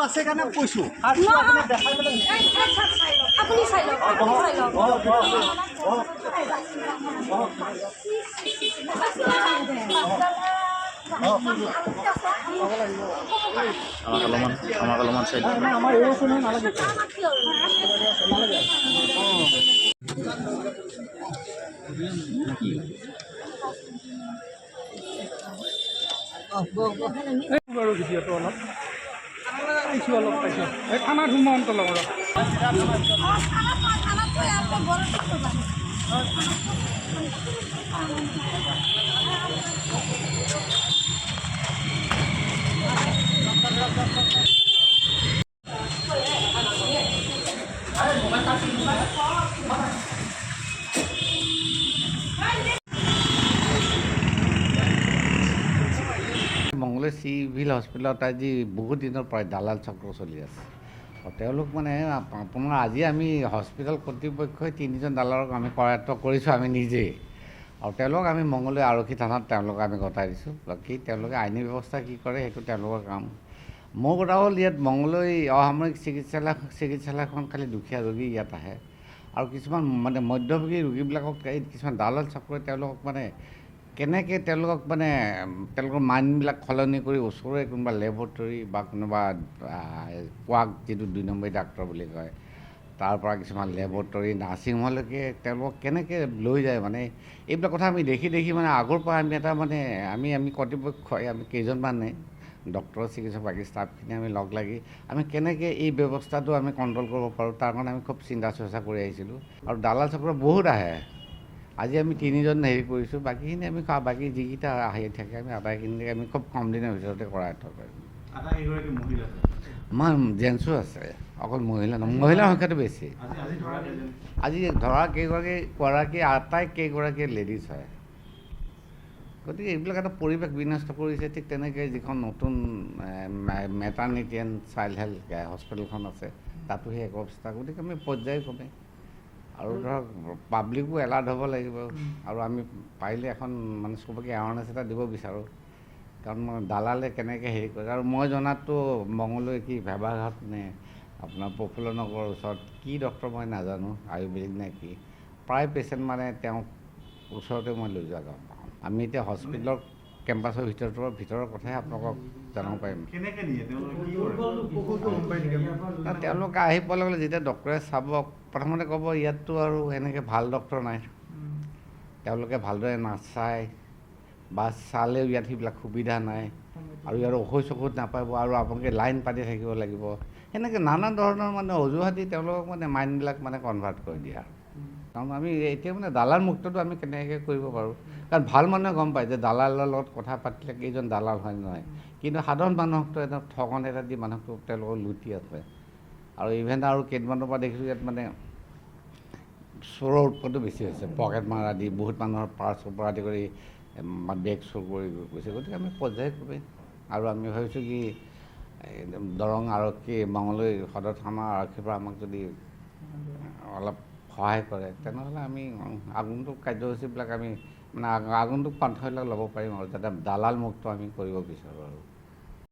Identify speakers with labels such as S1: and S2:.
S1: আছে কাৰণে কৈছোঁ
S2: আপুনি চাই লওক
S3: আমাক অলপমান চাই
S1: আমাৰ এই কোনো নালাগে বাৰু ভিডিঅ'টো অলপ পাইছোঁ অলপ পাইছোঁ এই খানা ধুমান্ত লগত
S4: মংগলদৈ চিভিল হস্পিটেলত আজি বহুত দিনৰ পৰাই দালাল চক্ৰ চলি আছে আৰু তেওঁলোক মানে আপোনাৰ আজি আমি হস্পিটেল কৰ্তৃপক্ষই 3জন দালালক আমি কৰায়ত্ব কৰিছোঁ আমি নিজেই আৰু তেওঁলোকক আমি মংগলদৈ আৰক্ষী থানাত তেওঁলোকক আমি গতাই দিছোঁ বাকী তেওঁলোকে আইনী ব্যৱস্থা কি কৰে সেইটো তেওঁলোকৰ কাম মোৰ কথা হ'ল ইয়াত মংগলদৈ অসামৰিক চিকিৎসালয়খন খালি দুখীয়া ৰোগী ইয়াত আহে আৰু কিছুমান মানে মধ্যভোগী ৰোগীবিলাকক এই কিছুমান দালাল চক্ৰই তেওঁলোকক মানে কেনেকৈ তেওঁলোকক মানে তেওঁলোকৰ মাইণ্ডবিলাক সলনি কৰি ওচৰৰে কোনোবা লেবৰেটৰী বা কোনোবা কোৱাক যিটো 2 নম্বৰী ডাক্তৰ বুলি কয় তাৰ পৰা কিছুমান লেবৰেটৰী নাৰ্ছিং হোমলৈকে তেওঁলোকক কেনেকৈ লৈ যায় মানে এইবিলাক কথা আমি দেখি মানে আগৰ পৰা আমি এটা মানে আমি কৰ্তৃপক্ষই আমি কেইজনমানে ডক্তৰ চিকিৎসক বাকী ষ্টাফখিনি আমি লগ লাগি আমি কেনেকৈ এই ব্যৱস্থাটো আমি কণ্ট্ৰল কৰিব পাৰোঁ তাৰ কাৰণে আমি খুব চিন্তা চৰ্চা কৰি আহিছিলোঁ আৰু দালাল চক্ৰ বহুত আহে আজি আমি 3জন হেৰি কৰিছোঁ বাকীখিনি আমি বাকী যিকেইটা আহি থাকে আমি আটাইখিনি আমি খুব কম দিনৰ ভিতৰতে কৰায়ত্ব কৰিম আমাৰ জেণ্টছো আছে অকল মহিলা নহয় মহিলাৰ সংখ্যাটো বেছি আজি ধৰা কেইগৰাকী আটাইকেইগৰাকী লেডিজ হয় গতিকে এইবিলাক এটা পৰিৱেশ বিনষ্ট কৰিছে ঠিক তেনেকৈ যিখন নতুন মেটাৰ্নিটি এণ্ড চাইল্ড হেল্থ হস্পিটেলখন আছে তাতো সেই এক অৱস্থা গতিকে আমি পৰ্যায়ক্ৰমে আৰু ধৰক পাব্লিকো এলাৰ্ট হ'ব লাগিব আৰু আমি পাৰিলে এখন মানে চবকে এৱাৰনেছ এটা দিব বিচাৰোঁ কাৰণ মই দালালে কেনেকৈ হেৰি কৰে আৰু মই জনাততো মংগলদৈ কি ভেবাঘাট নে আপোনাৰ প্ৰফুল্ল নগৰৰ ওচৰত কি ডক্তৰ মই নাজানো আয়ুৰ্বেদিক নে কি প্ৰায় পেচেণ্ট মানে তেওঁক ওচৰতে মই লৈ যোৱা যাওঁ আমি এতিয়া হস্পিটেলৰ কেম্পাছৰ ভিতৰৰ কথাই আপোনালোকক জনাব পাৰিম তেওঁলোকে আহি পোৱাৰ লগে লগে যেতিয়া ডক্টৰে চাব প্ৰথমতে ক'ব ইয়াততো আৰু এনেকৈ ভাল ডক্টৰ নাই তেওঁলোকে ভালদৰে নাচায় বা চালেও ইয়াত সেইবিলাক সুবিধা নাই আৰু ইয়াৰ ঔষধ নাপাব আৰু আপোনালোকে লাইন পাতি থাকিব লাগিব সেনেকৈ নানা ধৰণৰ মানে অজুহাতি তেওঁলোকক মানে মাইণ্ডবিলাক মানে কনভাৰ্ট কৰি দিয়া কাৰণ আমি এতিয়া মানে দালাল মুক্তটো আমি কেনেকৈ কৰিব পাৰোঁ কাৰণ ভাল মানুহে গম পায় যে দালালৰ লগত কথা পাতিলে কেইজন দালাল হয় নহয় কিন্তু সাধাৰণ মানুহকতো এটা ঠগন এটা দি মানুহকতো তেওঁলোকক লুটি আছে আৰু ইভেন আৰু কেইদিনমানৰ পৰা দেখিছোঁ ইয়াত মানে চোৰৰ উৎপাতো বেছি হৈছে পকেট মাৰ আদি বহুত মানুহৰ পাৰ্চৰ পৰা আদি কৰি বেগ চুৰ কৰি গৈছে গতিকে আমি পৰ্যায়ক্ৰমে আৰু আমি ভাবিছোঁ কি দৰং আৰক্ষী মংগলদৈ সদৰ থানা আৰক্ষীৰ পৰা আমাক যদি অলপ সহায় কৰে তেনেহ'লে আমি আগন্তুক কাৰ্যসূচীবিলাক আমি মানে আগন্তুক পন্থাবিলাক ল'ব পাৰিম আৰু যাতে দালাল মুক্ত আমি কৰিব বিচাৰোঁ আৰু